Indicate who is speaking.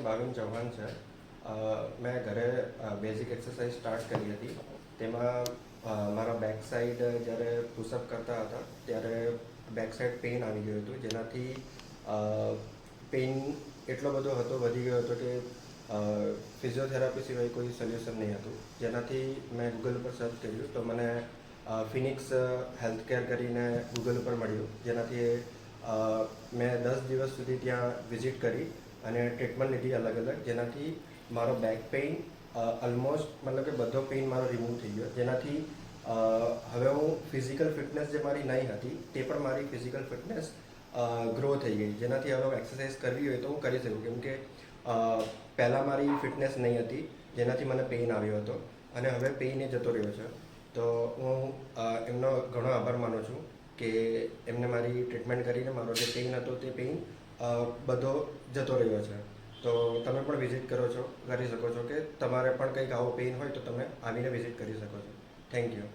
Speaker 1: ભાવિન ચૌહાણ છે. મેં ઘરે બેઝિક એક્સરસાઇઝ સ્ટાર્ટ કરી હતી. તેમાં મારા બેક સાઈડ જ્યારે પુશઅપ કરતા હતા ત્યારે બેક સાઈડ પેઇન આવી ગયું હતું, જેનાથી પેઇન એટલો બધો હતો, વધી ગયો હતો કે ફિઝિયોથેરાપી સિવાય કોઈ સોલ્યુશન નહીં હતું. જેનાથી મેં ગૂગલ પર સર્ચ કર્યું તો મને ફિનિક્સ હેલ્થ કેર કરીને ગૂગલ ઉપર મળ્યું. જેનાથી મેં 10 દિવસ સુધી ત્યાં વિઝિટ કરી અને ટ્રીટમેન્ટ લીધી અલગ અલગ, જેનાથી મારો બેક પેઇન ઓલમોસ્ટ મતલબ કે બધો પેઇન મારો રિમૂવ થઈ ગયો. જેનાથી હવે હું ફિઝિકલ ફિટનેસ જે મારી નહીં હતી તે પણ મારી ફિઝિકલ ફિટનેસ ગ્રો થઈ ગઈ. જેનાથી હવે એક્સરસાઇઝ કરવી હોય તો હું કરી શકું, કેમ કે પહેલાં મારી ફિટનેસ નહીં હતી, જેનાથી મને પેઇન આવ્યો હતો અને હવે પેઇન એ જતો રહ્યો છે. તો હું એમનો ઘણો આભાર માનું છું કે એમને મારી ટ્રીટમેન્ટ કરીને મારો જે પેઇન હતો તે પેઇન બધો જતો રહ્યો છે. તો તમે પણ વિઝિટ કરી શકો છો કે તમારે પણ કંઈક આવો પેઇન હોય તો તમે આવીને વિઝિટ કરી શકો છો. Thank you.